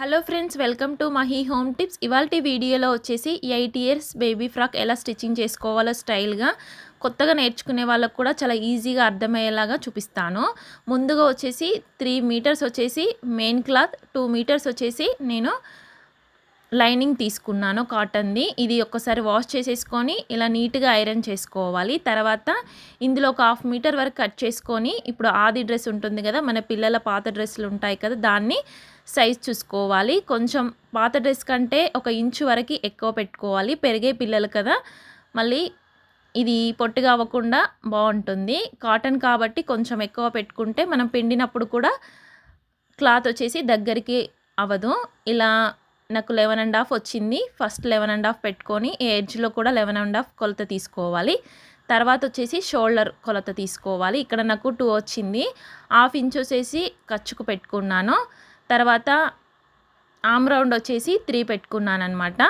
Hello friends, welcome to Mahi home tips. ఇవాల్టి వీడియోలో వచ్చేసి 8 ఇయర్స్ బేబీ ఫ్రాక్ ఎలా స్టిచ్చింగ్ చేసుకోవాలో స్టైల్గా కొత్తగా నేర్చుకునే వాళ్ళకు కూడా చాలా ఈజీగా అర్థమయ్యేలాగా చూపిస్తాను. ముందుగా వచ్చేసి 3 మీటర్స్ వచ్చేసి మెయిన్ క్లాత్, 2 మీటర్స్ వచ్చేసి నేను లైనింగ్ తీసుకున్నాను కాటన్ది. ఇది ఒక్కసారి వాష్ చేసేసుకొని ఇలా నీట్గా ఐరన్ చేసుకోవాలి. తర్వాత ఇందులో ఒక హాఫ్ మీటర్ వరకు కట్ చేసుకొని, ఇప్పుడు ఆది డ్రెస్ ఉంటుంది కదా, మన పిల్లల పాత డ్రెస్సులు ఉంటాయి కదా, దాన్ని సైజ్ చూసుకోవాలి. కొంచెం పాత డ్రెస్ కంటే 1 ఇంచు వరకు ఎక్కువ పెట్టుకోవాలి. పెరిగే పిల్లలు కదా, మళ్ళీ ఇది పొట్టిగా అవ్వకుండా బాగుంటుంది. కాటన్ కాబట్టి కొంచెం ఎక్కువ పెట్టుకుంటే మనం పిండినప్పుడు కూడా క్లాత్ వచ్చేసి దగ్గరికి అవ్వదు. ఇలా నాకు 11.5 వచ్చింది. ఫస్ట్ 11.5 పెట్టుకొని ఎడ్జ్లో కూడా 11.5 కొలత తీసుకోవాలి. తర్వాత వచ్చేసి షోల్డర్ కొలత తీసుకోవాలి. ఇక్కడ నాకు 2 వచ్చింది. హాఫ్ ఇంచ్ వచ్చేసి ఖర్చుకు పెట్టుకున్నాను. తర్వాత ఆమ్ రౌండ్ వచ్చేసి 3 పెట్టుకున్నాను అనమాట.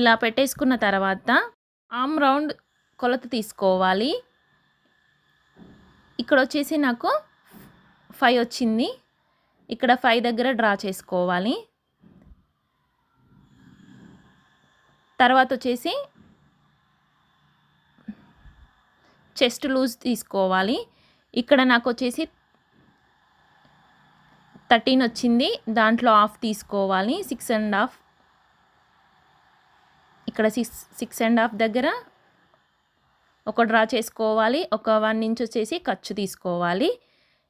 ఇలా పెట్టేసుకున్న తర్వాత ఆమ్ రౌండ్ కొలత తీసుకోవాలి. ఇక్కడ వచ్చేసి నాకు 5 వచ్చింది. ఇక్కడ 5 దగ్గర డ్రా చేసుకోవాలి. తర్వాత వచ్చేసి చెస్ట్ లూజ్ తీసుకోవాలి. ఇక్కడ నాకు వచ్చేసి 13 వచ్చింది. దాంట్లో హాఫ్ తీసుకోవాలి. 6.5. ఇక్కడ 6.5 దగ్గర ఒక డ్రా చేసుకోవాలి. ఒక 1 ఇంచ్ వచ్చేసి ఖర్చు తీసుకోవాలి.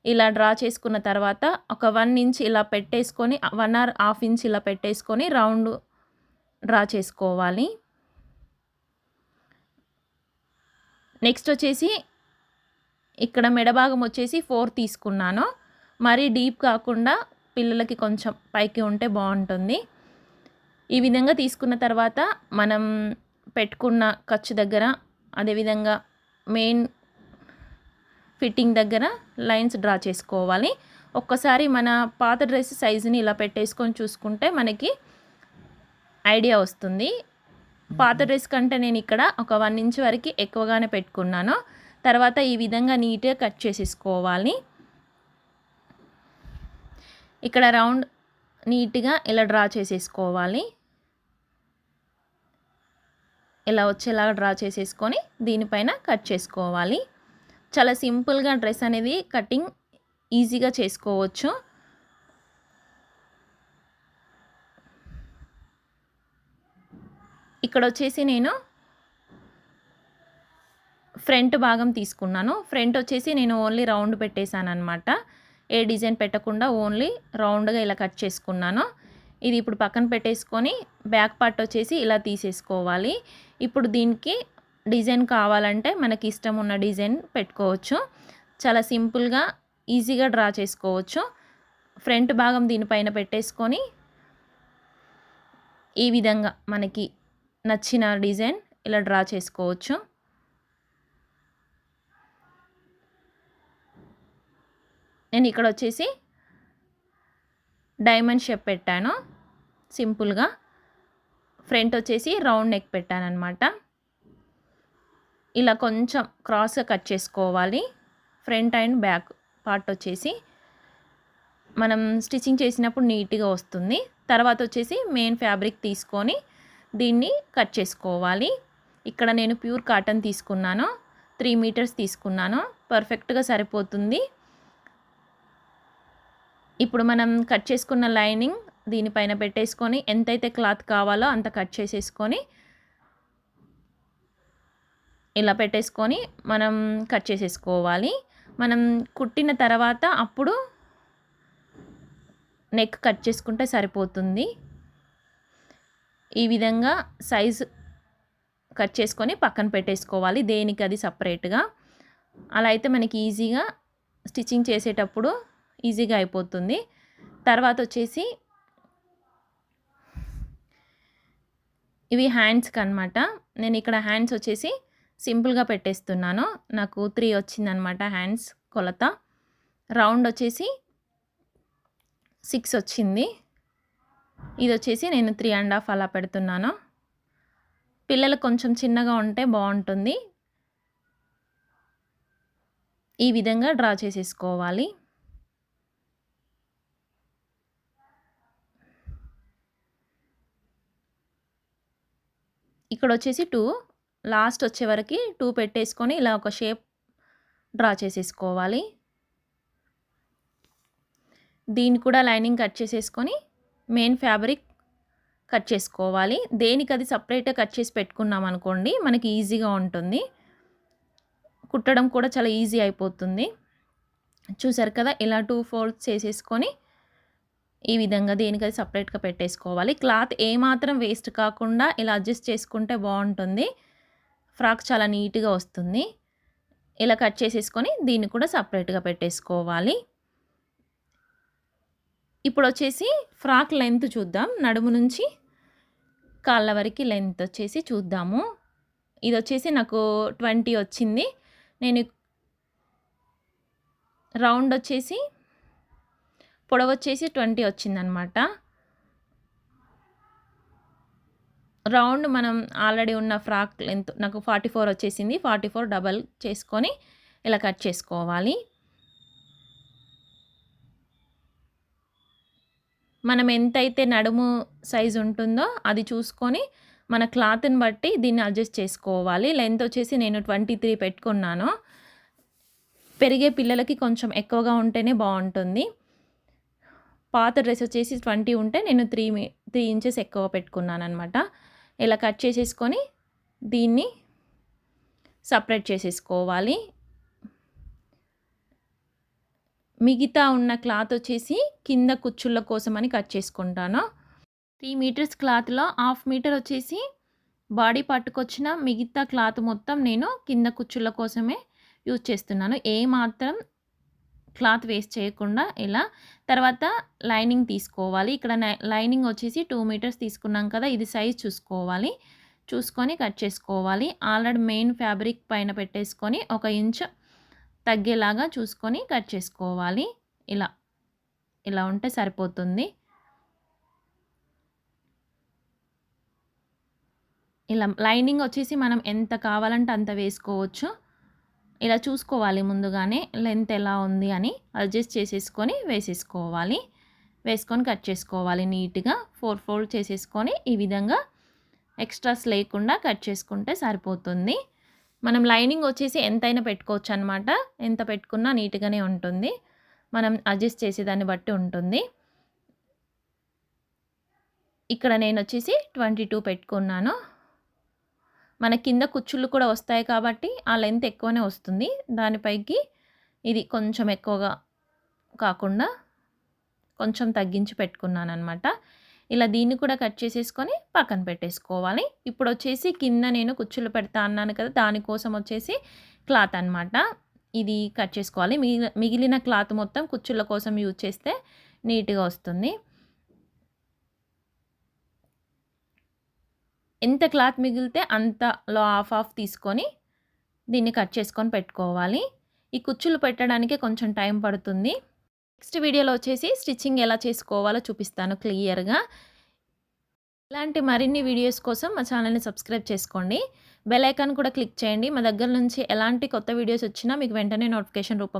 ఇలా డ్రా చేసుకున్న తర్వాత ఒక 1 ఇంచ్ ఇలా పెట్టేసుకొని 1 ఆర్ హాఫ్ ఇంచ్ ఇలా పెట్టేసుకొని రౌండ్ డ్రా చేసుకోవాలి. నెక్స్ట్ వచ్చేసి ఇక్కడ మెడ భాగం వచ్చేసి 4 తీసుకున్నాను. మరీ డీప్ కాకుండా పిల్లలకి కొంచెం పైకి ఉంటే బాగుంటుంది. ఈ విధంగా తీసుకున్న తర్వాత మనం పెట్టుకున్న ఖర్చు దగ్గర, అదేవిధంగా మెయిన్ ఫిట్టింగ్ దగ్గర లైన్స్ డ్రా చేసుకోవాలి. ఒక్కసారి మన పాత డ్రెస్ సైజుని ఇలా పెట్టేసుకొని చూసుకుంటే మనకి ఐడియా వస్తుంది. పాత డ్రెస్ కంటే నేను ఇక్కడ ఒక 1 ఇంచ్ వరకు ఎక్కువగానే పెట్టుకున్నాను. తర్వాత ఈ విధంగా నీట్గా కట్ చేసేసుకోవాలి. ఇక్కడ రౌండ్ నీట్గా ఇలా డ్రా చేసేసుకోవాలి. ఇలా వచ్చేలాగా డ్రా చేసేసుకొని దీనిపైన కట్ చేసుకోవాలి. చాలా సింపుల్గా డ్రెస్ అనేది కటింగ్ ఈజీగా చేసుకోవచ్చు. ఇక్కడ వచ్చేసి నేను ఫ్రంట్ భాగం తీసుకున్నాను. ఫ్రంట్ వచ్చేసి నేను ఓన్లీ రౌండ్ పెట్టేశాను అనమాట. ఏ డిజైన్ పెట్టకుండా ఓన్లీ రౌండ్గా ఇలా కట్ చేసుకున్నాను. ఇది ఇప్పుడు పక్కన పెట్టేసుకొని బ్యాక్ పార్ట్ వచ్చేసి ఇలా తీసేసుకోవాలి. ఇప్పుడు దీనికి డిజైన్ కావాలంటే మనకి ఇష్టం ఉన్న డిజైన్ పెట్టుకోవచ్చు. చాలా సింపుల్గా ఈజీగా డ్రా చేసుకోవచ్చు. ఫ్రంట్ భాగం దీనిపైన పెట్టేసుకొని ఈ విధంగా మనకి నచ్చిన డిజైన్ ఇలా డ్రా చేసుకోవచ్చు. నేను ఇక్కడ వచ్చేసి డైమండ్ షేప్ పెట్టాను సింపుల్గా. ఫ్రంట్ వచ్చేసి రౌండ్ నెక్ పెట్టాను అనమాట. ఇలా కొంచెం క్రాస్గా కట్ చేసుకోవాలి. ఫ్రంట్ అండ్ బ్యాక్ పార్ట్ వచ్చేసి మనం స్టిచ్చింగ్ చేసినప్పుడు నీట్గా వస్తుంది. తర్వాత వచ్చేసి మెయిన్ ఫ్యాబ్రిక్ తీసుకొని దీన్ని కట్ చేసుకోవాలి. ఇక్కడ నేను ప్యూర్ కాటన్ తీసుకున్నాను. 3 మీటర్స్ తీసుకున్నాను. పర్ఫెక్ట్గా సరిపోతుంది. ఇప్పుడు మనం కట్ చేసుకున్న లైనింగ్ దీనిపైన పెట్టేసుకొని ఎంతైతే క్లాత్ కావాలో అంత కట్ చేసేసుకొని ఇలా పెట్టేసుకొని మనం కట్ చేసేసుకోవాలి. మనం కుట్టిన తర్వాత అప్పుడు నెక్ కట్ చేసుకుంటే సరిపోతుంది. ఈ విధంగా సైజు కట్ చేసుకొని పక్కన పెట్టేసుకోవాలి, దేనికి అది సపరేట్గా. అలా అయితే మనకి ఈజీగా స్టిచ్చింగ్ చేసేటప్పుడు ఈజీగా అయిపోతుంది. తర్వాత వచ్చేసి ఇవి హ్యాండ్స్కి అనమాట. నేను ఇక్కడ హ్యాండ్స్ వచ్చేసి సింపుల్గా పెట్టేస్తున్నాను. నాకు 3 వచ్చిందనమాట హ్యాండ్స్ కొలత. రౌండ్ వచ్చేసి 6 వచ్చింది. ఇది వచ్చేసి నేను 3.5 అలా పెడుతున్నాను. పిల్లలు కొంచెం చిన్నగా ఉంటే బాగుంటుంది. ఈ విధంగా డ్రా చేసేసుకోవాలి. ఇక్కడొచ్చేసి 2 లాస్ట్ వచ్చే వరకి 2 పెట్టేసుకొని ఇలా ఒక షేప్ డ్రా చేసేసుకోవాలి. దీన్ని కూడా లైనింగ్ కట్ చేసేసుకొని మెయిన్ ఫ్యాబ్రిక్ కట్ చేసుకోవాలి. దేనికది సెపరేట్‌గా కట్ చేసి పెట్టుకున్నామనుకోండి మనకి ఈజీగా ఉంటుంది. కుట్టడం కూడా చాలా ఈజీ అయిపోతుంది. చూసారు కదా! ఇలా 2 ఫోల్డ్స్ చేసేసుకొని ఈ విధంగా దేనికది సెపరేట్‌గా పెట్టేసుకోవాలి. క్లాత్ ఏమాత్రం వేస్ట్ కాకుండా ఇలా అడ్జస్ట్ చేసుకుంటే బావుంటుంది. ఫ్రాక్ చాలా నీట్‌గా వస్తుంది. ఇలా కట్ చేసేసుకొని దీన్ని కూడా సెపరేట్‌గా పెట్టేసుకోవాలి. ఇప్పుడొచ్చేసి ఫ్రాక్ లెంత్ చూద్దాం. నడుము నుంచి కాళ్ళ వరకి లెంత్ వచ్చేసి చూద్దాము. ఇదొచ్చేసి నాకు 20 వచ్చింది. నేను రౌండ్ వచ్చేసి పొడవొచ్చేసి 20 వచ్చిందనమాట. రౌండ్ మనం ఆల్రెడీ ఉన్న ఫ్రాక్ లెంత్ నాకు 44 వచ్చేసింది. 44 డబల్ చేసుకొని ఇలా కట్ చేసుకోవాలి. మనం ఎంతైతే నడుము సైజ్ ఉంటుందో అది చూసుకొని మన క్లాత్‌ని బట్టి దీన్ని అడ్జస్ట్ చేసుకోవాలి. లెంత్ వచ్చేసి నేను 23 పెట్టుకున్నాను. పెరిగే పిల్లలకి కొంచెం ఎక్కువగా ఉంటేనే బావుంటుంది. పాత డ్రెస్ వచ్చేసి 20 ఉంటే నేను 3 ఇంచెస్ ఎక్కువ పెట్టుకున్నాననమాట. ఇలా కట్ చేసేసుకొని దీన్ని సెపరేట్ చేసేసుకోవాలి. మిగతా ఉన్న క్లాత్ వచ్చేసి కింద కుచ్చుళ్ళ కోసమని కట్ చేసుకుంటాను. 3 మీటర్స్ క్లాత్‌లో హాఫ్ మీటర్ వచ్చేసి బాడీ పట్టుకొచ్చిన మిగతా క్లాత్ మొత్తం నేను కింద కుచ్చుళ్ళ కోసమే యూజ్ చేస్తున్నాను. ఏమాత్రం క్లాత్ వేస్ట్ చేయకుండా ఇలా. తర్వాత లైనింగ్ తీసుకోవాలి. ఇక్కడ లైనింగ్ వచ్చేసి 2 మీటర్స్ తీసుకున్నాం కదా! ఇది సైజ్ చూసుకోవాలి. చూసుకొని కట్ చేసుకోవాలి. ఆల్రెడీ మెయిన్ ఫ్యాబ్రిక్ పైన పెట్టేసుకొని 1 ఇంచ్ తగ్గేలాగా చూసుకొని కట్ చేసుకోవాలి. ఇలా. ఇలా ఉంటే సరిపోతుంది. ఇలా లైనింగ్ వచ్చేసి మనం ఎంత కావాలంటే అంత వేసుకోవచ్చు. ఇలా చూసుకోవాలి ముందుగానే లెంత్ ఎలా ఉంది అని అడ్జస్ట్ చేసేసుకొని వేసేసుకోవాలి. వేసుకొని కట్ చేసుకోవాలి నీట్‌గా. 4 ఫోల్డ్ చేసేసుకొని ఈ విధంగా ఎక్స్ట్రాస్ లేకుండా కట్ చేసుకుంటే సరిపోతుంది. మనం లైనింగ్ వచ్చేసి ఎంతైనా పెట్టుకోవచ్చనమాట. ఎంత పెట్టుకున్నా నీట్‌గానే ఉంటుంది. మనం అడ్జస్ట్ చేసేదాన్ని బట్టి ఉంటుంది. ఇక్కడ నేనొచ్చేసి 22 పెట్టుకున్నాను. మన కింద కుచ్చుళ్ళు కూడా వస్తాయి కాబట్టి ఆ లెంత్ ఎక్కువనే వస్తుంది. దానిపైకి ఇది కొంచెం ఎక్కువగా కాకుండా కొంచెం తగ్గించి పెట్టుకున్నాననమాట. ఇలా దీన్ని కూడా కట్ చేసేసుకొని పక్కన పెట్టేసుకోవాలి. ఇప్పుడొచ్చేసి కింద నేను కుచ్చుళ్ళు పెడతా అన్నాను కదా! దానికోసం వచ్చేసి క్లాత్ అనమాట. ఇది కట్ చేసుకోవాలి. మిగిలిన క్లాత్ మొత్తం కుచ్చుళ్ళ కోసం యూజ్ చేస్తే నీట్‌గా వస్తుంది. ఎంత క్లాత్ మిగిలితే అంతలో హాఫ్ తీసుకొని దీన్ని కట్ చేసుకొని పెట్టుకోవాలి. ఈ కుచ్చులు పెట్టడానికే కొంచెం టైం పడుతుంది. నెక్స్ట్ వీడియోలో వచ్చేసి స్టిచ్చింగ్ ఎలా చేసుకోవాలో చూపిస్తాను క్లియర్‌గా. ఇలాంటి మరిన్ని వీడియోస్ కోసం మా ఛానల్‌ని సబ్స్క్రైబ్ చేసుకోండి. బెల్ ఐకాన్ కూడా క్లిక్ చేయండి. మా దగ్గర నుంచి ఎలాంటి కొత్త వీడియోస్ వచ్చినా మీకు వెంటనే నోటిఫికేషన్ రూపంలో